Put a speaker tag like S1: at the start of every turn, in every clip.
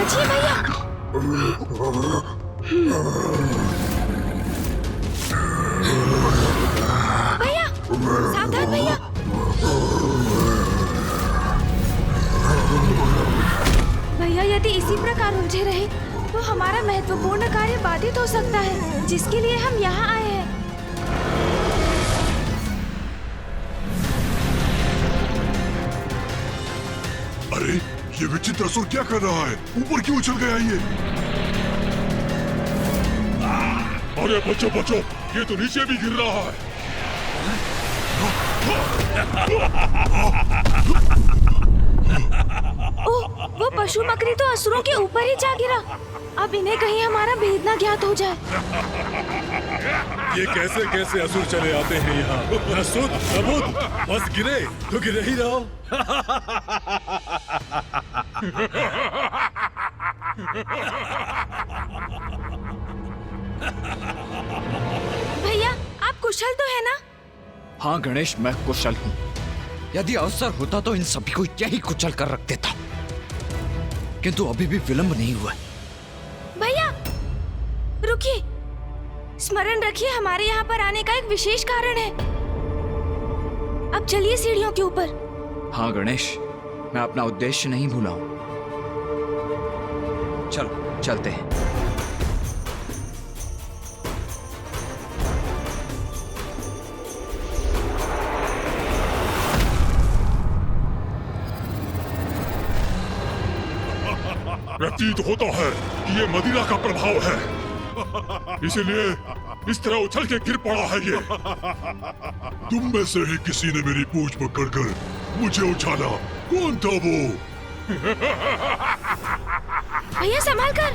S1: बचिए भैया। भैया सावधान भैया। भैया यदि इसी प्रकार उलझे रहे तो हमारा महत्वपूर्ण कार्य बाधित हो सकता है, जिसके लिए हम यहाँ आए हैं।
S2: अरे ये विचित्र असुर क्या कर रहा है? ऊपर क्यों उछल गया ये? अरे बचो बचो, ये तो नीचे भी गिर रहा है।
S1: ओह, वो पशु मकड़ी तो असुरों के ऊपर ही जा गिरा। अब इन्हें कहीं हमारा भेद न ज्ञात हो जाए।
S3: ये कैसे कैसे असुर चले आते हैं यहाँ? न सुध न बुध, बस गिरे तो गिरे ही रहो।
S1: भैया आप कुशल तो है ना?
S4: हाँ गणेश, मैं कुशल हूँ। यदि अवसर होता तो इन सभी को यही कुचल कर रख देता, किंतु अभी भी विलंब नहीं हुआ।
S1: भैया रुकिए, स्मरण रखिए हमारे यहाँ पर आने का एक विशेष कारण है। अब चलिए सीढ़ियों के ऊपर।
S4: हाँ गणेश, मैं अपना उद्देश्य नहीं भूला हूँ। चलो चलते हैं।
S2: प्रतीत होता है कि ये मदिरा का प्रभाव है, इसीलिए इस तरह उछल के गिर पड़ा है ये। तुम में से ही किसी ने मेरी पूंछ पकड़कर मुझे उछाला। कौन था वो?
S1: भैया संभाल कर।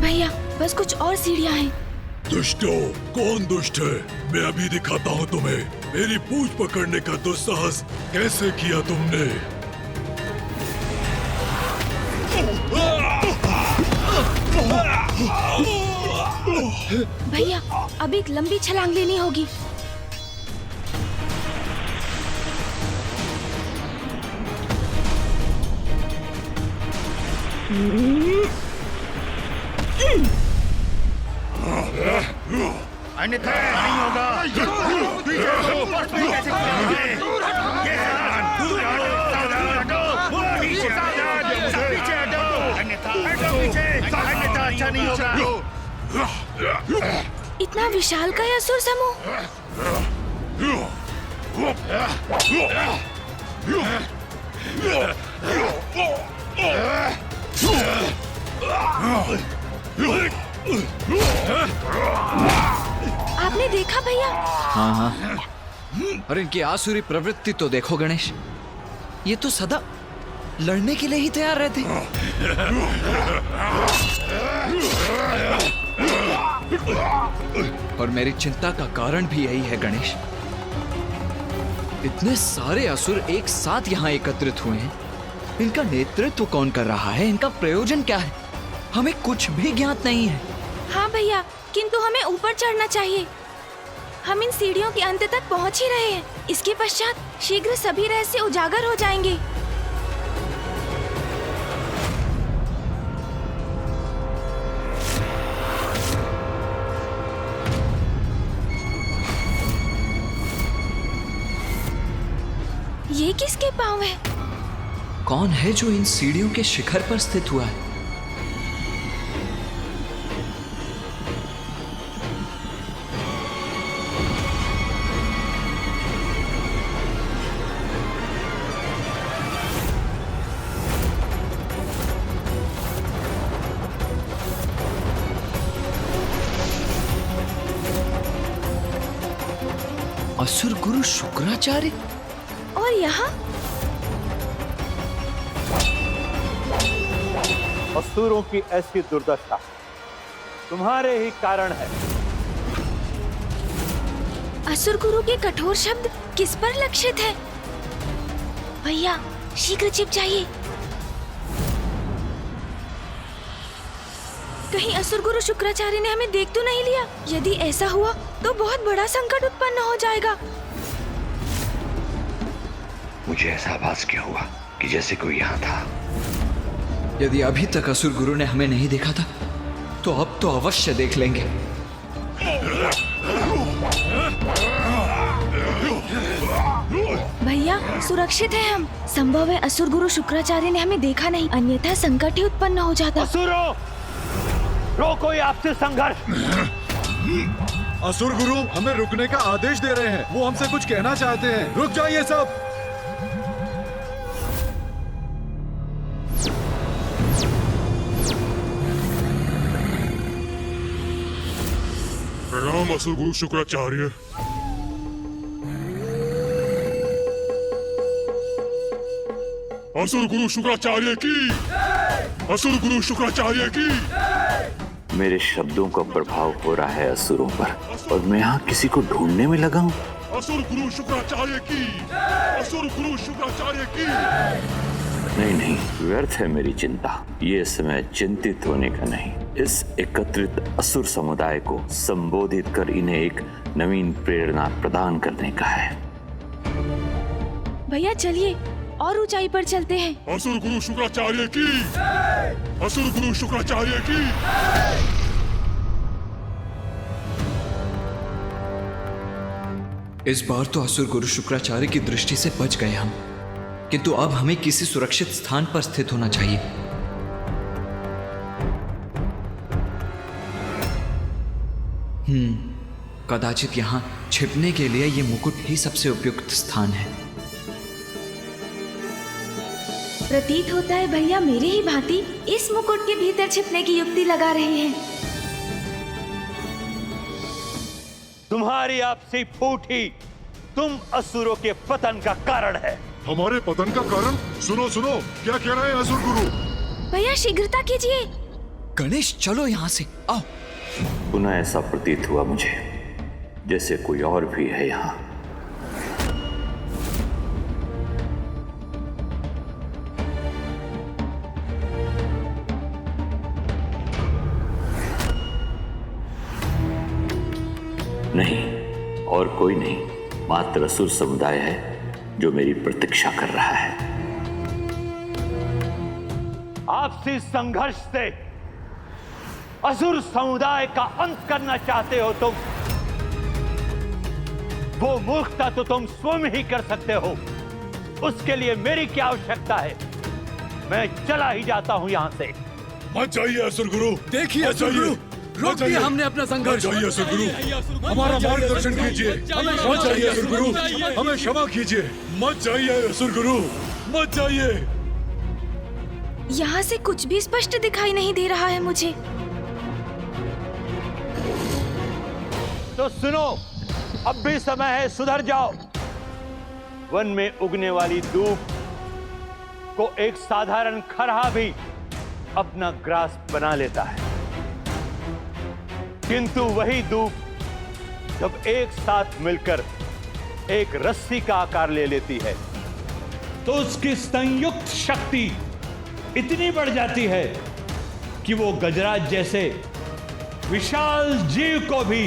S1: भैया बस कुछ और सीढ़ियाँ हैं।
S2: दुष्टों, कौन दुष्ट है? मैं अभी दिखाता हूँ तुम्हें। मेरी पूंछ पकड़ने का दुस्साहस कैसे किया तुमने?
S1: भैया अब एक लंबी छलांग लेनी होगी।
S5: अन्यथा नहीं होगा। कैसे अन्यथा अच्छा नहीं होगा।
S1: इतना विशालकाय असुर समूह। आपने देखा भैया?
S4: हाँ हाँ, और इनकी आसुरी प्रवृत्ति तो देखो गणेश, ये तो सदा लड़ने के लिए ही तैयार रहते। और मेरी चिंता का कारण भी यही है गणेश। इतने सारे असुर एक साथ यहाँ एकत्रित हुए हैं, इनका नेतृत्व कौन कर रहा है? इनका प्रयोजन क्या है? हमें कुछ भी ज्ञात नहीं है।
S1: हाँ भैया, किंतु हमें ऊपर चढ़ना चाहिए। हम इन सीढ़ियों के अंत तक पहुँच ही रहे हैं। इसके पश्चात शीघ्र सभी रहस्य उजागर हो जाएंगे। ये किसके पाँव है?
S4: कौन है जो इन सीढ़ियों के शिखर पर स्थित हुआ है? असुर गुरु शुक्राचार्य।
S1: और यहाँ
S6: असुरों की ऐसी दुर्दशा तुम्हारे ही कारण है।
S1: असुर गुरु के कठोर शब्द किस पर लक्षित है? भैया शीघ्र छिप जाइए। कहीं असुर गुरु शुक्राचार्य ने हमें देख तो नहीं लिया? यदि ऐसा हुआ तो बहुत बड़ा संकट उत्पन्न हो जाएगा।
S7: मुझे ऐसा आभास क्यों हुआ कि जैसे कोई यहाँ था।
S4: यदि अभी तक असुर गुरु ने हमें नहीं देखा था तो अब तो अवश्य देख लेंगे।
S1: भैया सुरक्षित है हम। संभव है असुर गुरु शुक्राचार्य ने हमें देखा नहीं, अन्यथा संकट ही उत्पन्न हो जाता।
S6: असुरों, रोको ये आपसे संघर्ष।
S3: असुर गुरु हमें रुकने का आदेश दे रहे हैं। वो हमसे कुछ कहना चाहते हैं। रुक जाइए सब।
S2: प्रणाम असुर गुरु शुक्राचार्य। असुर गुरु शुक्राचार्य की, असुर गुरु शुक्राचार्य की।
S7: मेरे शब्दों का प्रभाव हो रहा है असुरों पर और मैं यहाँ किसी को ढूंढने में लगा हूँ।
S2: असुर गुरु शुक्राचार्य की, असुर गुरु शुक्राचार्य की।
S7: नहीं नहीं, व्यर्थ है मेरी चिंता। ये समय चिंतित होने का नहीं, इस एकत्रित असुर समुदाय को संबोधित कर इन्हें एक नवीन प्रेरणा प्रदान करने का है।
S1: भैया चलिए और ऊंचाई पर चलते हैं।
S2: असुर गुरु शुक्राचार्य की, असुर गुरु शुक्राचार्य की।
S4: इस बार तो असुर गुरु शुक्राचार्य की दृष्टि से बच गए हम, किंतु अब हमें किसी सुरक्षित स्थान पर स्थित होना चाहिए। कदाचित यहाँ छिपने के लिए ये मुकुट ही सबसे उपयुक्त स्थान है।
S1: प्रतीत होता है भैया मेरे ही भांति इस मुकुट के भीतर छिपने की युक्ति लगा रहे हैं।
S6: तुम्हारी आपसी फूट ही तुम असुरों के पतन का कारण है।
S3: हमारे पतन का कारण? सुनो सुनो, क्या कह रहे हैं असुर गुरु?
S1: भैया शीघ्रता कीजिए।
S4: गणेश चलो यहाँ से, आओ।
S7: पुनः ऐसा प्रतीत हुआ मुझे जैसे कोई और भी है यहाँ। नहीं, और कोई नहीं, मात्र असुर समुदाय है जो मेरी प्रतीक्षा कर रहा है।
S6: आपसी संघर्ष से असुर समुदाय का अंत करना चाहते हो तुम। वो मूर्खता तो तुम स्वयं ही कर सकते हो, उसके लिए मेरी क्या आवश्यकता है? मैं चला ही जाता हूं यहां से।
S3: मत जाइए असुर गुरु।
S8: देखिए असुर गुरु, रोक दिया हमने अपना संघर्ष।
S3: मत जाइए असुर गुरु, हमारा मार्गदर्शन कीजिए। मत जाइए असुर गुरु, हमें क्षमा कीजिए। मत जाइए असुर गुरु, मत जाइए।
S1: यहाँ से कुछ भी स्पष्ट दिखाई नहीं दे रहा है मुझे।
S6: तो सुनो, अब भी समय है, सुधर जाओ। वन में उगने वाली दूब को एक साधारण खरहा भी अपना ग्रास बना लेता है, किंतु वही दूब जब एक साथ मिलकर एक रस्सी का आकार ले लेती है तो उसकी संयुक्त शक्ति इतनी बढ़ जाती है कि वो गजराज जैसे विशाल जीव को भी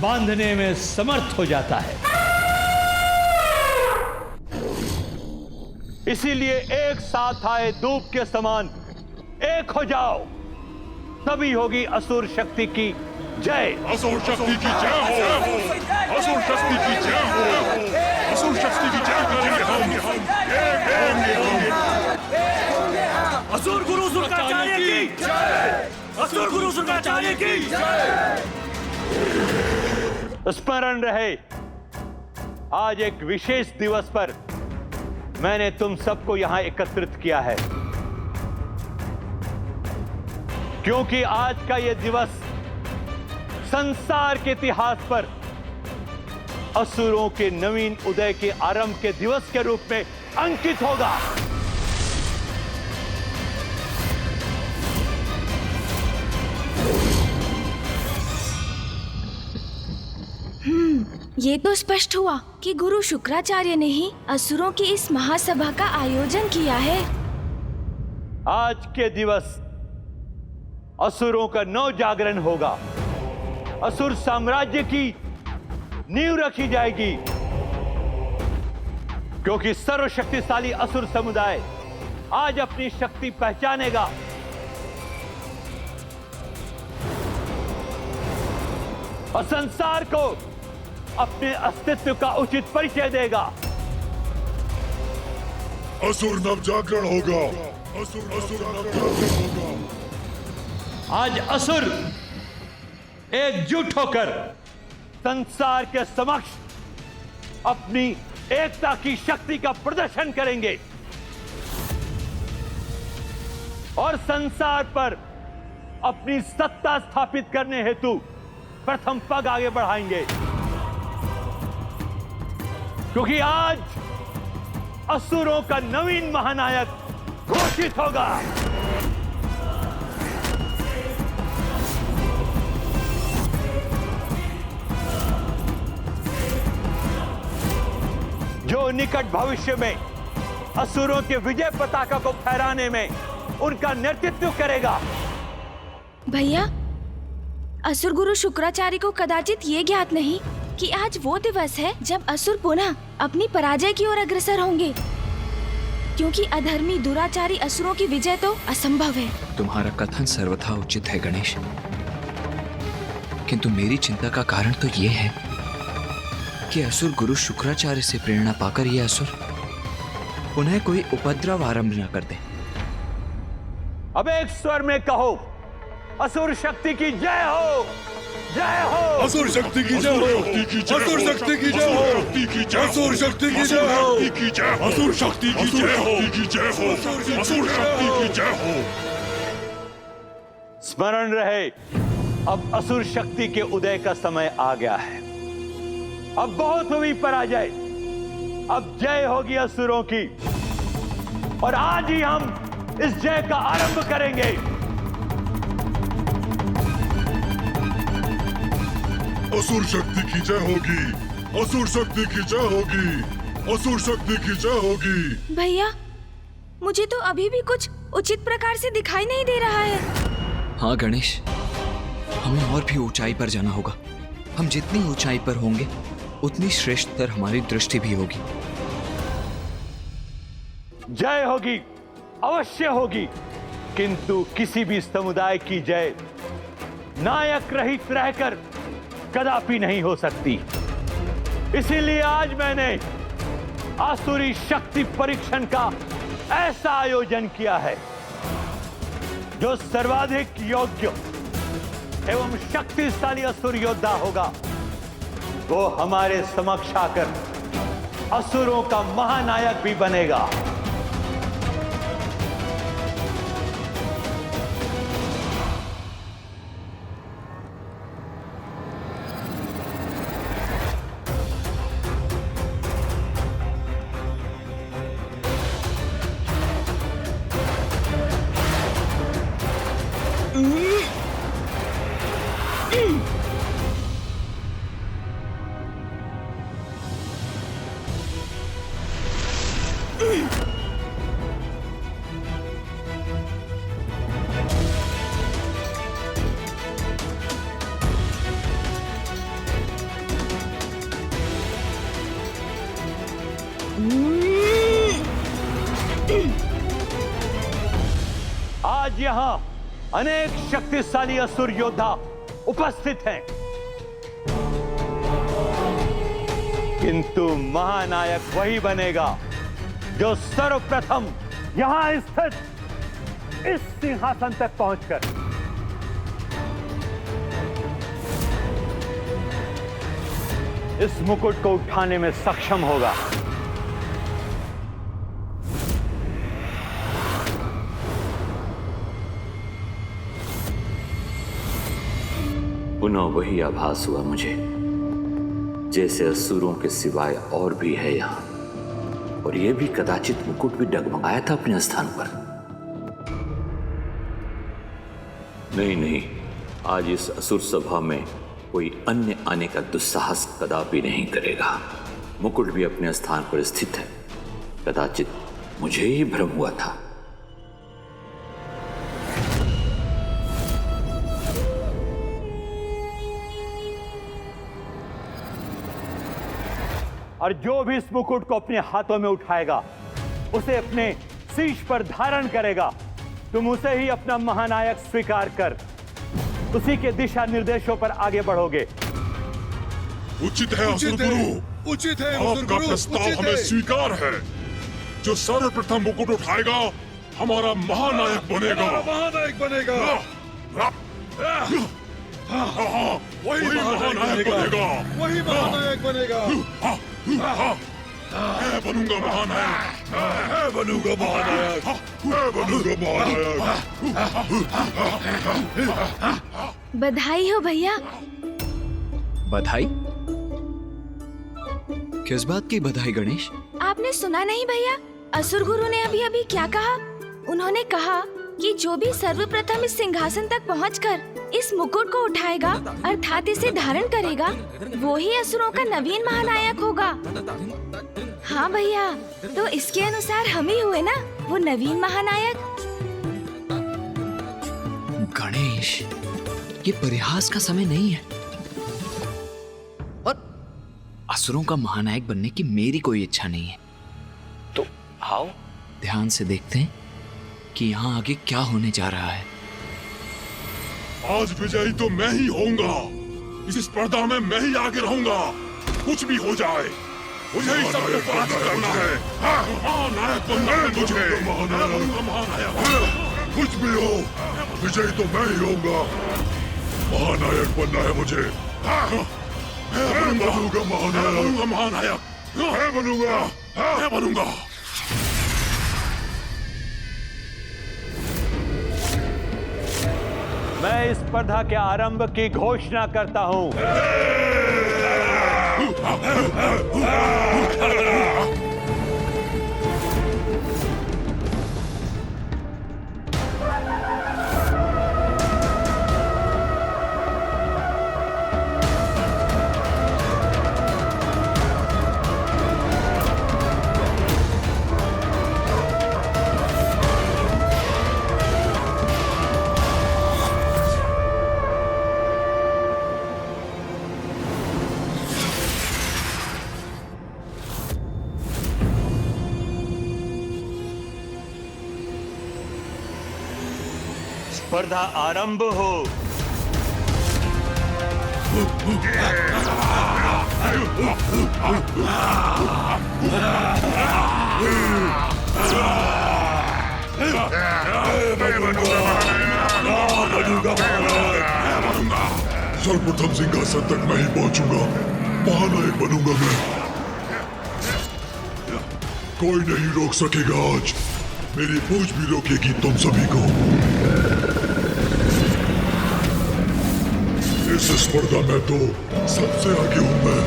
S6: बांधने में समर्थ हो जाता है। इसीलिए एक साथ आए दूब के समान एक हो जाओ, तभी होगी असुर शक्ति की जय।
S2: असुर शक्ति की जय हो, असुर शक्ति की जय हो, असुर शक्ति की जय करेंगे हम।
S8: असुर गुरु शुक्राचार्य की जय, असुर गुरु शुक्राचार्य की जय।
S6: स्मरण रहे, आज एक विशेष दिवस पर मैंने तुम सबको यहां एकत्रित किया है, क्योंकि आज का यह दिवस संसार के इतिहास पर असुरों के नवीन उदय के आरंभ के दिवस के रूप में अंकित होगा।
S1: ये तो स्पष्ट हुआ कि गुरु शुक्राचार्य ने ही असुरों की इस महासभा का आयोजन किया है।
S6: आज के दिवस असुरों का नव जागरण होगा, असुर साम्राज्य की नींव रखी जाएगी। क्योंकि सर्वशक्तिशाली असुर समुदाय आज अपनी शक्ति पहचानेगा और संसार को अपने अस्तित्व का उचित परिचय देगा।
S2: असुर नव जागरण होगा। असुर नव जागरण होगा।
S6: आज असुर एकजुट होकर संसार के समक्ष अपनी एकता की शक्ति का प्रदर्शन करेंगे और संसार पर अपनी सत्ता स्थापित करने हेतु प्रथम पग आगे बढ़ाएंगे, क्योंकि आज असुरों का नवीन महानायक घोषित होगा। जो निकट भविष्य में असुरों के विजय पताका को फहराने में उनका नेतृत्व करेगा।
S1: भैया, असुर गुरु शुक्राचार्य को कदाचित ये ज्ञात नहीं कि आज वो दिवस है जब असुर पुनः अपनी पराजय की ओर अग्रसर होंगे, क्योंकि अधर्मी दुराचारी असुरों की विजय तो असंभव है।
S4: तुम्हारा कथन सर्वथा उचित है गणेश, किंतु मेरी चिंता का कारण तो ये है कि असुर गुरु शुक्राचार्य से प्रेरणा पाकर ये असुर पुनः कोई उपद्रव आरंभ न कर दे।
S6: अब एक स्वर में कहो, असुर शक्ति की जय हो, जय हो।
S3: असुर शक्ति की जय हो, असुर शक्ति की जय हो, असुर शक्ति की जय हो,
S2: असुर शक्ति की जय हो, असुर शक्ति की जय हो।
S6: स्मरण रहे, अब असुर शक्ति के उदय का समय आ गया है। अब बहुत हुई पराजय, अब जय होगी असुरों की, और आज ही हम इस जय का आरंभ करेंगे।
S2: असुर शक्ति की जय होगी, असुर शक्ति की जय होगी, असुर शक्ति की जय होगी।
S1: भैया, मुझे तो अभी भी कुछ उचित प्रकार से दिखाई नहीं दे रहा है।
S4: हाँ गणेश, हमें और भी ऊंचाई पर जाना होगा। हम जितनी ऊंचाई पर होंगे उतनी श्रेष्ठतर हमारी दृष्टि भी होगी।
S6: जय होगी, अवश्य होगी, किंतु किसी भी समुदाय की जय नायक रहित रहकर कदापि नहीं हो सकती। इसीलिए आज मैंने आसुरी शक्ति परीक्षण का ऐसा आयोजन किया है जो सर्वाधिक योग्य एवं शक्तिशाली असुर योद्धा होगा, वो हमारे समक्ष आकर असुरों का महानायक भी बनेगा। आज यहां अनेक शक्तिशाली असुर योद्धा उपस्थित हैं, किंतु महानायक वही बनेगा जो सर्वप्रथम यहां स्थित इस सिंहासन तक पहुंचकर इस मुकुट को उठाने में सक्षम होगा।
S7: पुनः वही आभास हुआ मुझे, जैसे असुरों के सिवाय और भी है यहाँ, और यह भी कदाचित मुकुट भी डगमगाया था अपने स्थान पर। नहीं नहीं, आज इस असुर सभा में कोई अन्य आने का दुस्साहस कदापि नहीं करेगा। मुकुट भी अपने स्थान पर स्थित है, कदाचित मुझे ही भ्रम हुआ था।
S6: और जो भी इस मुकुट को अपने हाथों में उठाएगा उसे अपने शीश पर धारण करेगा, तुम उसे ही अपना महानायक स्वीकार कर उसी के दिशा निर्देशों पर आगे बढ़ोगे।
S2: उचित है असुर गुरु,
S3: उचित है
S2: आपका प्रस्ताव हमें स्वीकार है। जो सर्वप्रथम मुकुट उठाएगा हमारा महानायक बनेगा।
S3: महानायक बनेगा।
S2: वही महानायक बनेगा।
S3: वही महानायक बनेगा।
S2: मैं बनूंगा महानायक।
S3: मैं बनूंगा महानायक।
S2: मैं बनूंगा महानायक।
S1: बधाई हो भैया।
S4: बधाई? किस बात की बधाई गणेश?
S1: आपने सुना नहीं भैया, असुर गुरु ने अभी अभी क्या कहा? उन्होंने कहा कि जो भी सर्वप्रथम इस सिंहासन तक पहुंचकर इस मुकुट को उठाएगा अर्थात इसे धारण करेगा, वो ही असुरों का नवीन महानायक होगा। हाँ भैया, तो इसके अनुसार हम ही हुए ना वो नवीन महानायक।
S4: गणेश, ये परिहास का समय नहीं है। और असुरों का महानायक बनने की मेरी कोई इच्छा नहीं है। तो आओ ध्यान से देखते हैं कि यहाँ आगे क्या होने जा रहा है।
S2: आज विजयी तो मैं ही होऊंगा। इस स्पर्धा में मैं ही आगे रहूंगा। कुछ भी हो जाए मुझे ही सबको पराजित करना है। महानायक बनना है मुझे। महानायक
S3: कुछ भी हो, विजयी तो मैं ही होऊंगा। महानायक बनना है मुझे। मैं बनूंगा महानायक।
S2: मैं बनूंगा।
S6: मैं इस स्पर्धा के आरंभ की घोषणा करता हूं। स्पर्धा आरंभ हो।
S3: सर्वप्रथम सिंहासन तक मैं ही पहुंचूंगा। महानायक बनूंगा मैं। कोई नहीं रोक सकेगा आज। मेरी पूछ भी रोकेगी तुम सभी को। इस स्पर्धा में तो सबसे आगे हूं मैं।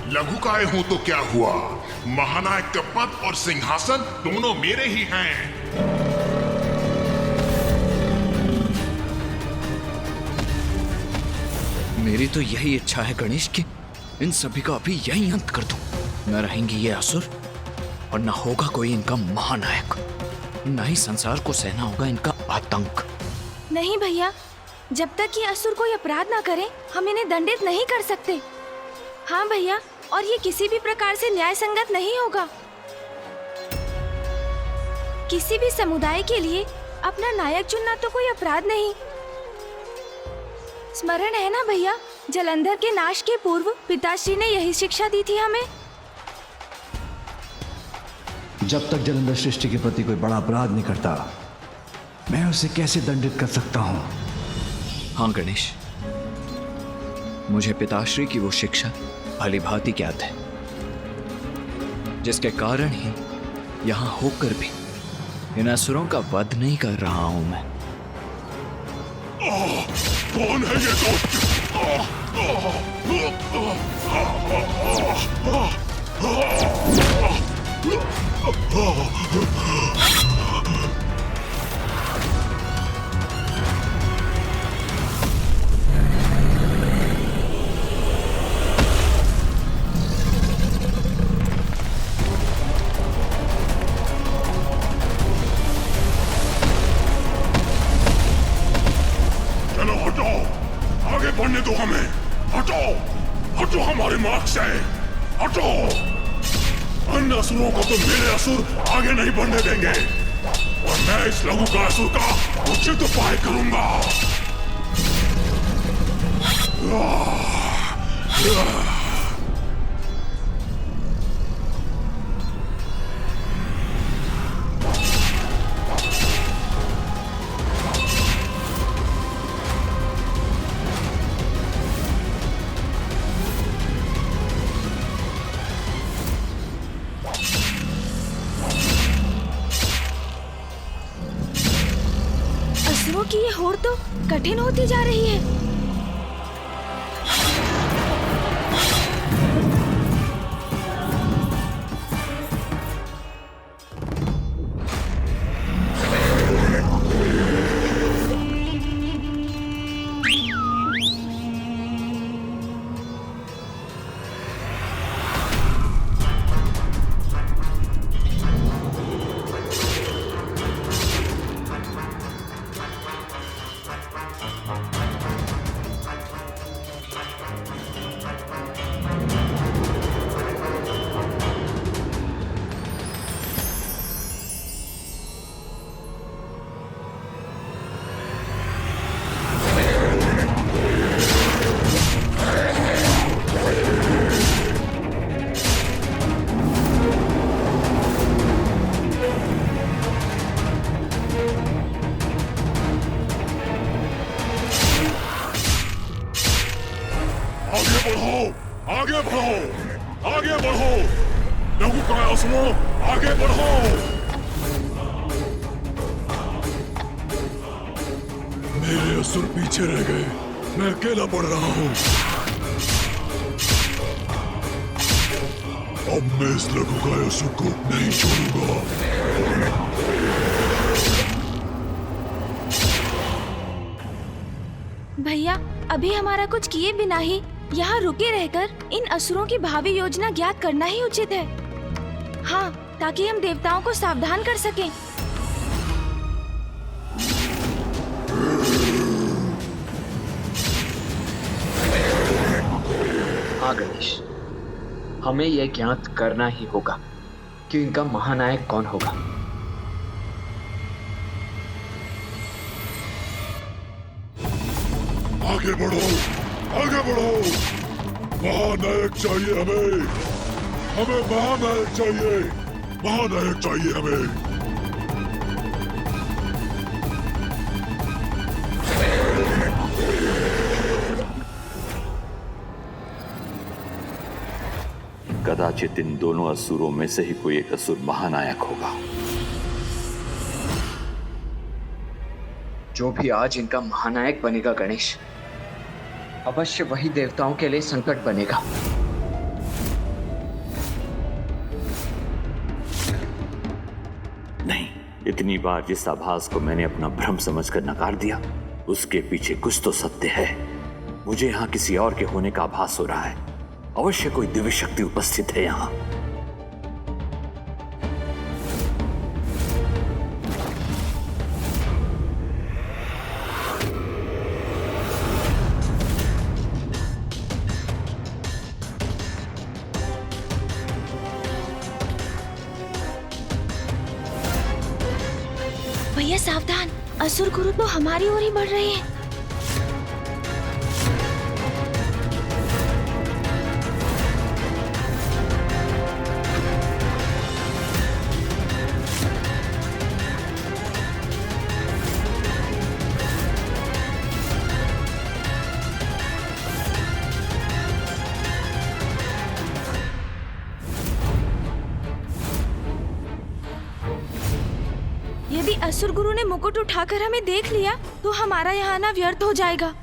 S9: लघुकाय हूं तो क्या हुआ, महानायक का पद और सिंहासन दोनों मेरे ही हैं।
S4: मेरी तो यही इच्छा है गणेश कि इन सभी का अभी यही अंत कर दूं। न रहेंगे ये असुर और न होगा कोई इनका महानायक। न ही संसार को सहना होगा इनका आतंक।
S1: नहीं भैया, जब तक ये असुर कोई अपराध ना करे हम इन्हें दंडित नहीं कर सकते। हाँ भैया, और ये किसी भी प्रकार से न्याय संगत नहीं होगा। किसी भी समुदाय के लिए अपना नायक चुनना तो कोई अपराध नहीं। स्मरण है ना भैया, जलंधर के नाश के पूर्व पिताश्री ने यही शिक्षा दी थी हमें।
S10: जब तक जलंधर सृष्टि के प्रति कोई बड़ा अपराध नहीं करता, मैं उसे कैसे दंडित कर सकता हूँ?
S4: हाँ गणेश, मुझे पिताश्री की वो शिक्षा भली भांति ज्ञात है, जिसके कारण ही यहाँ होकर भी इन असुरों का वध नहीं कर रहा हूं मैं।
S2: कौन है ये दोस्त? चलो हटो, आगे बढ़ने दो हमें। हटो, हटो हमारे मार्ग से, हटो। अन्य असुरों को तो मेरे असुर आगे नहीं बढ़ने देंगे और मैं इस लघु का असुर का उचित उपाय करूंगा।
S1: असुरों की ये होड़ तो कठिन होती जा रही है।
S2: आगे बढ़ो, आगे बढ़ो, लघु का असुरों, आगे बढ़ो।
S3: मेरे असुर पीछे रह गए, मैं अकेला बढ़ रहा हूँ। अब मैं इस लघु का असुर को नहीं छोड़ूंगा।
S1: भैया, अभी हमारा कुछ किए बिना ही यहाँ रुके रहकर इन असुरों की भावी योजना ज्ञात करना ही उचित है। हाँ, ताकि हम देवताओं को सावधान कर सकें।
S4: हाँ गणेश, हमें यह ज्ञात करना ही होगा कि इनका महानायक कौन होगा।
S3: आगे बढ़ो, आगे बढ़ो। महानायक चाहिए हमें, हमें महानायक चाहिए, महानायक चाहिए हमें।
S7: कदाचित इन दोनों असुरों में से ही कोई एक असुर महानायक होगा।
S4: जो भी आज इनका महानायक बनेगा गणेश, अवश्य वही देवताओं के लिए संकट बनेगा।
S7: नहीं, इतनी बार जिस आभास को मैंने अपना भ्रम समझकर नकार दिया, उसके पीछे कुछ तो सत्य है। मुझे यहाँ किसी और के होने का आभास हो रहा है। अवश्य कोई दिव्य शक्ति उपस्थित है यहाँ।
S1: भैया सावधान, असुर गुरु तो हमारी ओर ही बढ़ रहे हैं। यदि असुर गुरु ने मुकुट उठाकर हमें देख लिया तो हमारा यहाँ आना व्यर्थ हो जाएगा।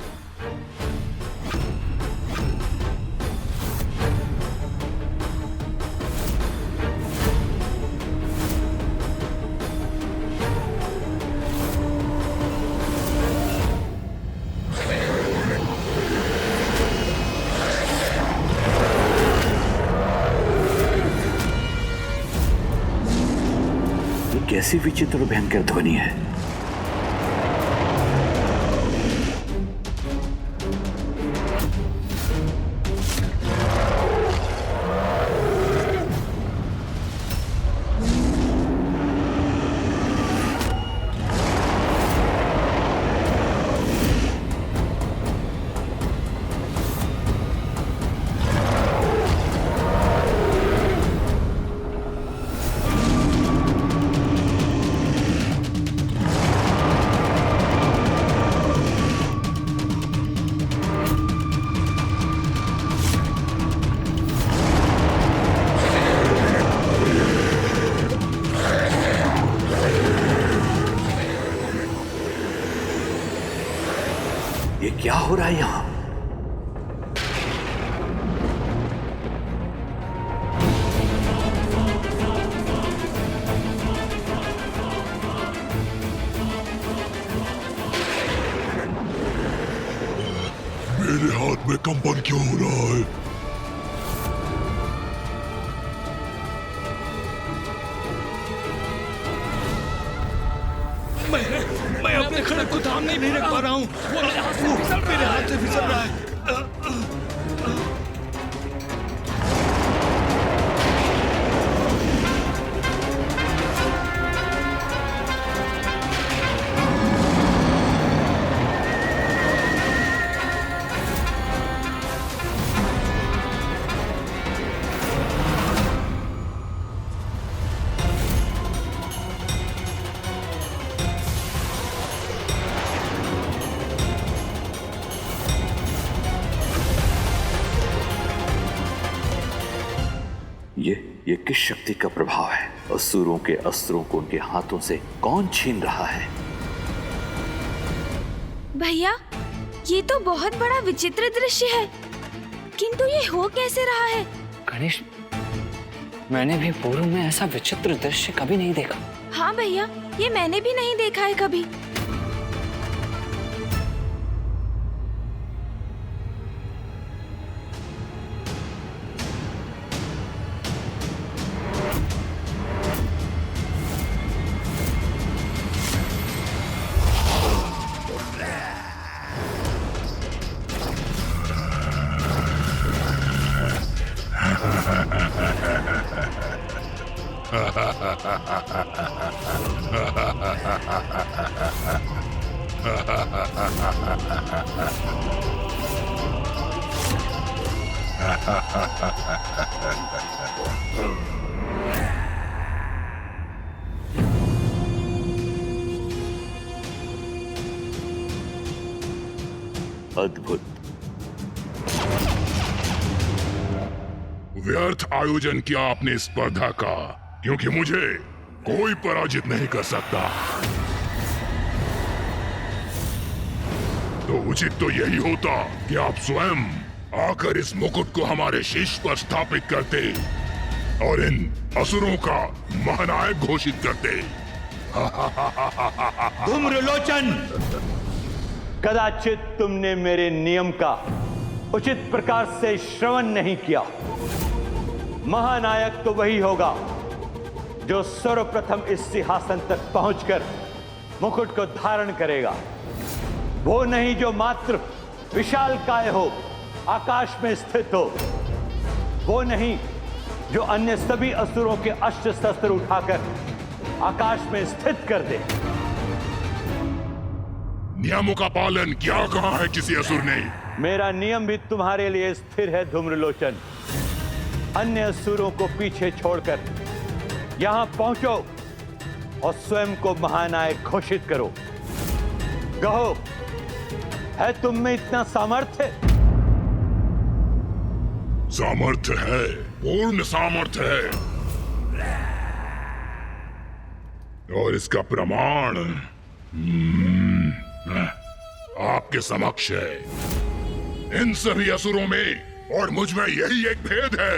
S7: कैसी विचित्र और भयंकर ध्वनि है। रहा है यहाँ?
S3: मेरे हाथ में कंपन क्यों हो रहा है?
S8: मैं अपने खड़क को थाम नहीं रख पा रहा हूँ। मेरे हाथ से फिसल रहा है।
S7: ये किस शक्ति का प्रभाव है? असुरों के अस्त्रों को उनके हाथों से कौन छीन रहा है?
S1: भैया, ये तो बहुत बड़ा विचित्र दृश्य है, किंतु ये हो कैसे रहा है?
S4: गणेश, मैंने भी पूर्व में ऐसा विचित्र दृश्य कभी नहीं देखा।
S1: हाँ भैया, ये मैंने भी नहीं देखा है कभी।
S7: अद्भुत।
S3: व्यर्थ आयोजन किया आपने स्पर्धा का, क्योंकि मुझे कोई पराजित नहीं कर सकता। तो उचित तो यही होता कि आप स्वयं आकर इस मुकुट को हमारे शीश पर स्थापित करते और इन असुरों का महानायक घोषित करते।
S6: धूम्रलोचन, कदाचित तुमने मेरे नियम का उचित प्रकार से श्रवण नहीं किया। महानायक तो वही होगा जो सर्वप्रथम इस सिंहासन तक पहुंचकर मुकुट को धारण करेगा, वो नहीं जो मात्र विशालकाय हो, आकाश में स्थित हो, वो नहीं जो अन्य सभी असुरों के अस्त्र शस्त्र उठाकर आकाश में स्थित कर दे।
S3: नियमों का पालन क्या कहा है किसी असुर ने?
S6: मेरा नियम भी तुम्हारे लिए स्थिर है धूम्रलोचन। अन्य असुरों को पीछे छोड़कर यहां पहुंचो और स्वयं को महानायक घोषित करो। कहो, है तुम में इतना सामर्थ्य?
S3: सामर्थ्य है, पूर्ण सामर्थ्य है, और इसका प्रमाण आपके समक्ष है। इन सभी असुरों में और मुझ में यही एक भेद है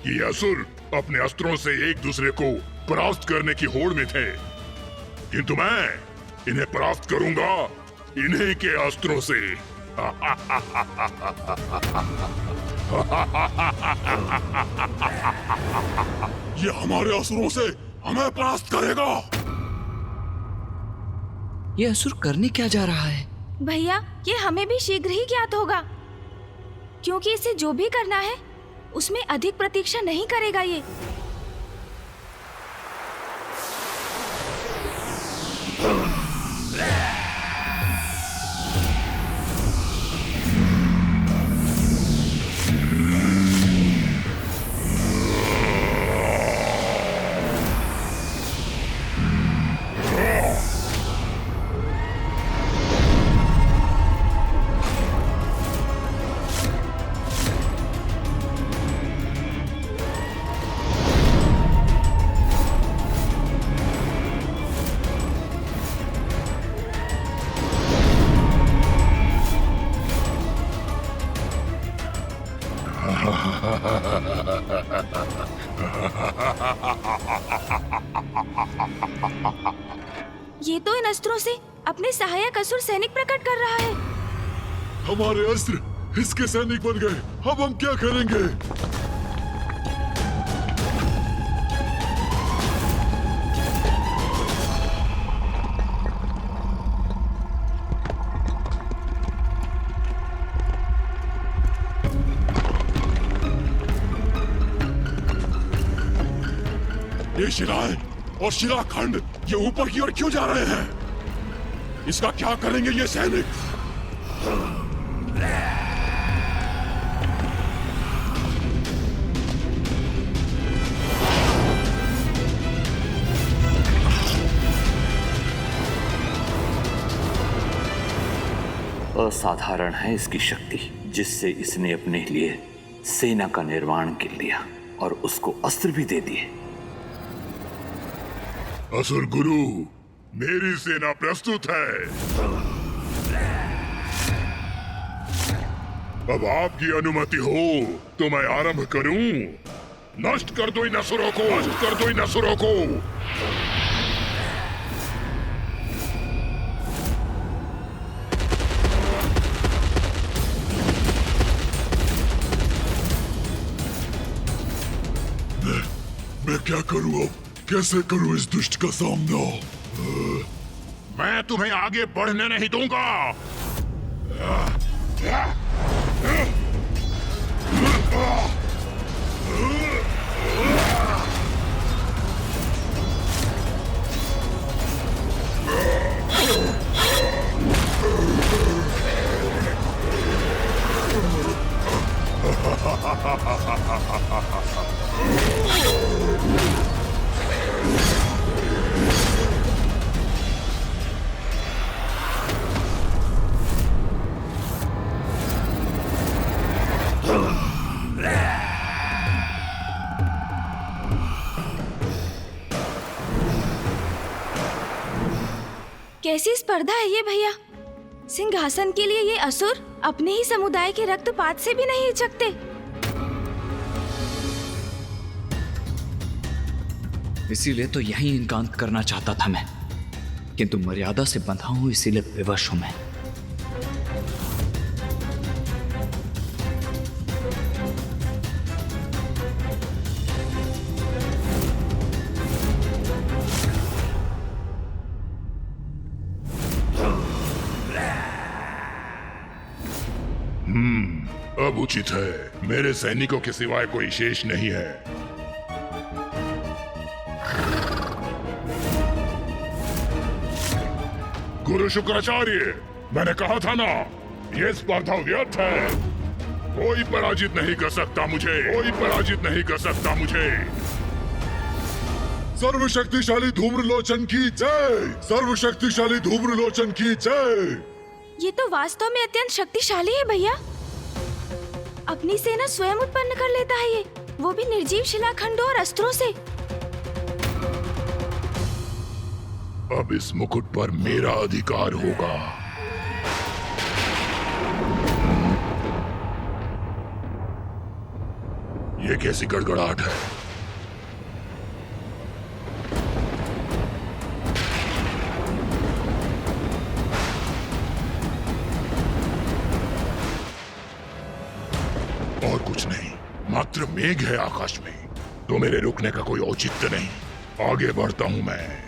S3: कि असुर अपने अस्त्रों से एक दूसरे को परास्त करने की होड़ में थे, किंतु मैं इन्हें परास्त करूंगा इन्हीं के अस्त्रों से। ये हमारे असुरों से हमें परास्त करेगा।
S4: ये असुर करने क्या जा रहा है?
S1: भैया, ये हमें भी शीघ्र ही ज्ञात होगा, क्योंकि इसे जो भी करना है उसमें अधिक प्रतीक्षा नहीं करेगा ये। ये तो इन अस्त्रों से अपने सहायक असुर सैनिक प्रकट कर रहा है।
S2: हमारे अस्त्र इसके सैनिक बन गए। अब हम क्या करेंगे? ये शिलाएं और शिलाखंड ये ऊपर की ओर क्यों जा रहे हैं? इसका क्या करेंगे ये सैनिक?
S7: असाधारण है इसकी शक्ति, जिससे इसने अपने लिए सेना का निर्माण कर लिया और उसको अस्त्र भी दे दिए।
S3: असुर गुरु, मेरी सेना प्रस्तुत है। अब आपकी अनुमति हो तो मैं आरंभ करूं। नष्ट कर दो इन असुरों को, नष्ट कर दो इन असुरों को।
S2: मैं क्या करूं अब? कैसे करूं इस दुष्ट का सामना?
S3: मैं तुम्हें आगे बढ़ने नहीं दूंगा।
S1: कैसी स्पर्धा है ये भैया? सिंहासन के लिए ये असुर अपने ही समुदाय के रक्तपात से भी नहीं हिचकते।
S4: इसीलिए तो यही इनका अंत करना चाहता था मैं, किंतु मर्यादा से बंधा हूं, इसीलिए विवश हूं मैं।
S3: अब उचित है। मेरे सैनिकों के सिवाय कोई शेष नहीं है। गुरु शुक्राचार्य, मैंने कहा था ना, ये स्पर्धा व्यर्थ है। कोई पराजित नहीं कर सकता मुझे, कोई पराजित नहीं कर सकता मुझे।
S2: सर्वशक्तिशाली धूम्रलोचन की जय! सर्वशक्तिशाली धूम्रलोचन की जय!
S1: ये तो वास्तव में अत्यंत शक्तिशाली है भैया। अपनी सेना स्वयं उत्पन्न कर लेता है ये, वो भी निर्जीव शिलाखंडों और अस्त्रों से।
S3: अब इस मुकुट पर मेरा अधिकार होगा। ये कैसी गड़गड़ाहट है? और कुछ नहीं, मात्र मेघ है आकाश में, तो मेरे रुकने का कोई औचित्य नहीं। आगे बढ़ता हूं मैं।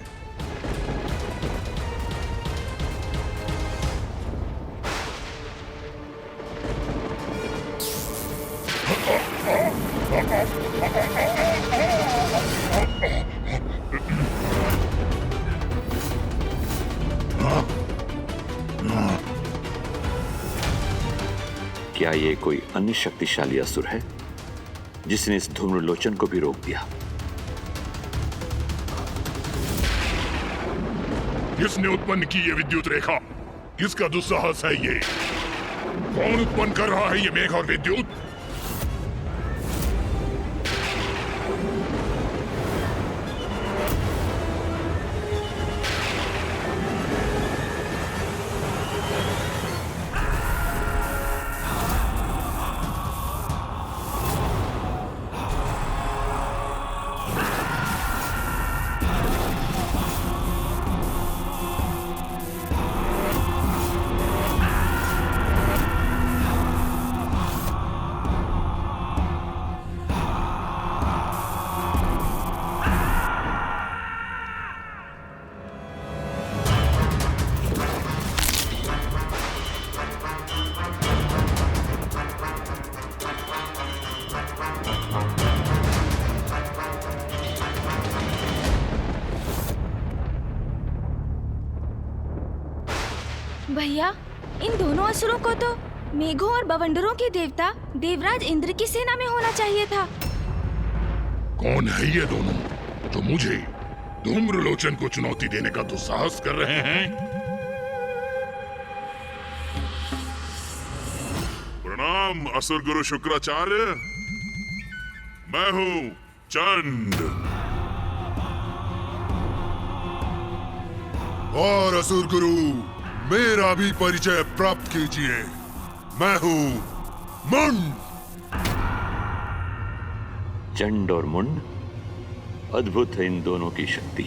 S7: क्या ये कोई अन्य शक्तिशाली असुर है जिसने इस धूम्रलोचन को भी रोक दिया?
S3: किसने उत्पन्न की ये विद्युत रेखा? किसका दुस्साहस है ये? कौन उत्पन्न कर रहा है ये मेघ और विद्युत?
S1: भैया, इन दोनों असुरों को तो मेघों और बवंडरों के देवता देवराज इंद्र की सेना में होना चाहिए था।
S3: कौन है ये दोनों जो मुझे धूम्रलोचन को चुनौती देने का दुस्साहस कर रहे हैं?
S2: प्रणाम असुर गुरु शुक्राचार्य। मैं हूँ चंड।
S9: और असुर गुरु, मेरा भी परिचय प्राप्त कीजिए। मैं हूँ मुंड।
S7: चंड और मुंड, अद्भुत है इन दोनों की शक्ति।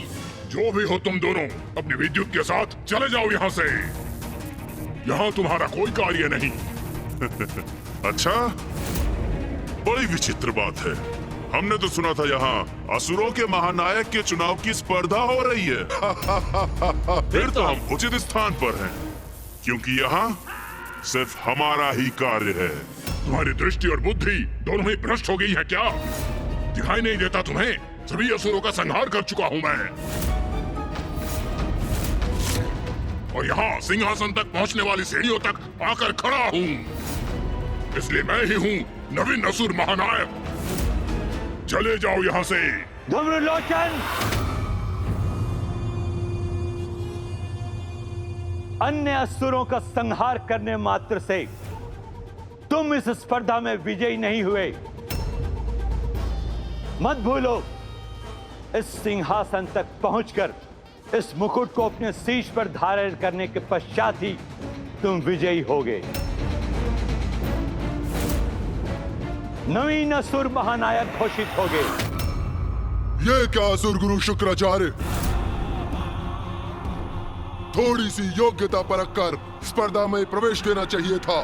S3: जो भी हो तुम दोनों, अपनी विद्युत के साथ चले जाओ यहाँ से। यहाँ तुम्हारा कोई कार्य नहीं।
S2: अच्छा, बड़ी विचित्र बात है। हमने तो सुना था यहाँ असुरों के महानायक के चुनाव की स्पर्धा हो रही है। फिर तो हम उचित स्थान पर हैं, क्योंकि यहाँ सिर्फ हमारा ही कार्य है।
S3: तुम्हारी दृष्टि और बुद्धि दोनों ही भ्रष्ट हो गई है क्या? दिखाई नहीं देता तुम्हें? सभी असुरों का संहार कर चुका हूँ मैं, और यहाँ सिंहासन तक पहुँचने वाली सीढ़ियों तक आकर खड़ा हूँ। इसलिए मैं ही हूँ नवीन असुर महानायक। चले जाओ यहाँ से।
S6: धूम्रलोचन, अन्य असुरों का संहार करने मात्र से तुम इस स्पर्धा में विजयी नहीं हुए। मत भूलो, इस सिंहासन तक पहुंचकर इस मुकुट को अपने शीश पर धारण करने के पश्चात ही तुम विजयी होगे। नवीन असुर महानायक घोषित होगे।
S9: ये क्या असुर गुरु शुक्राचार्य, थोड़ी सी योग्यता परख कर स्पर्धा में प्रवेश देना चाहिए था।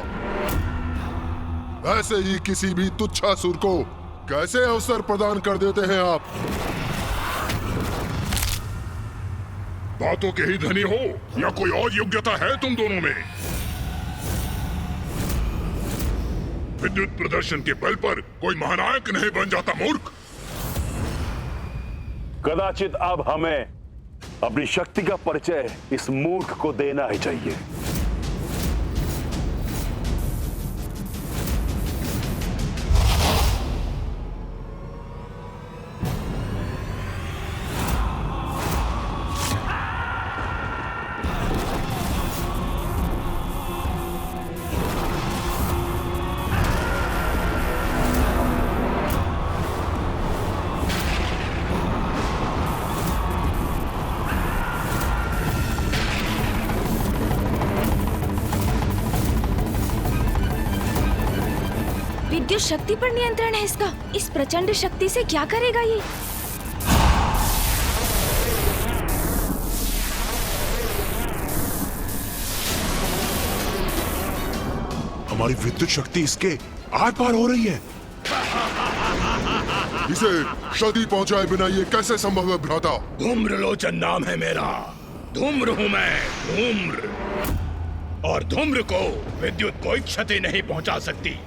S9: ऐसे ही किसी भी तुच्छासुर को कैसे अवसर प्रदान कर देते हैं आप?
S3: बातों के ही धनी हो या कोई और योग्यता है तुम दोनों में? विद्युत प्रदर्शन के बल पर कोई महानायक नहीं बन जाता मूर्ख।
S11: कदाचित अब हमें अपनी शक्ति का परिचय इस मूर्ख को देना ही चाहिए।
S1: विद्युत शक्ति पर नियंत्रण है इसका। इस प्रचंड शक्ति से क्या करेगा ये?
S2: हमारी विद्युत शक्ति इसके आर पार हो रही है।
S9: इसे क्षति पहुंचाए बिना ये कैसे संभव है भ्राता?
S3: धूम्रलोचन नाम है मेरा। धूम्र हूँ मैं, धूम्र। और धूम्र को विद्युत कोई क्षति नहीं पहुंचा सकती।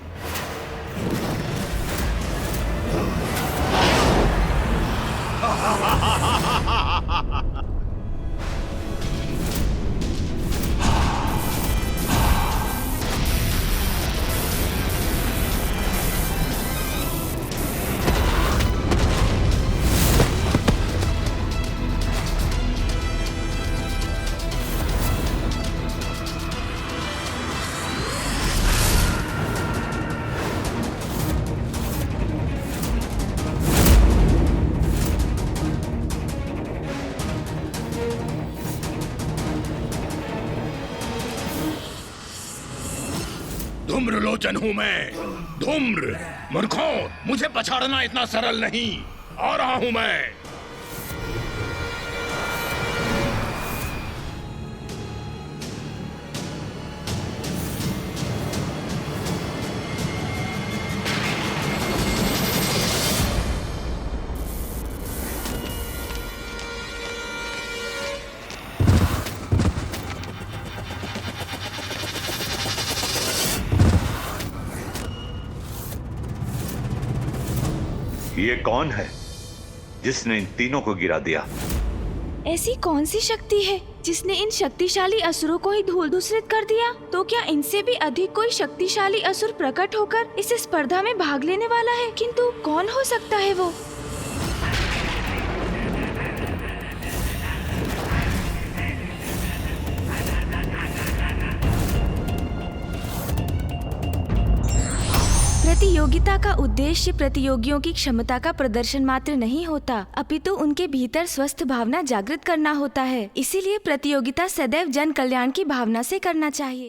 S3: धूम्रलोचन हूँ मैं, धूम्र। मूर्खों, मुझे पछाड़ना इतना सरल नहीं। आ रहा हूँ मैं।
S12: ये कौन है जिसने इन तीनों को गिरा दिया?
S1: ऐसी कौन सी शक्ति है जिसने इन शक्तिशाली असुरों को ही धूल धूसरित कर दिया, तो क्या इनसे भी अधिक कोई शक्तिशाली असुर प्रकट होकर इस स्पर्धा में भाग लेने वाला है? किंतु कौन हो सकता है वो? प्रतियोगिता का उद्देश्य प्रतियोगियों की क्षमता का प्रदर्शन मात्र नहीं होता, अपितु उनके भीतर स्वस्थ भावना जागृत करना होता है। इसीलिए प्रतियोगिता सदैव जन कल्याण की भावना से करना चाहिए।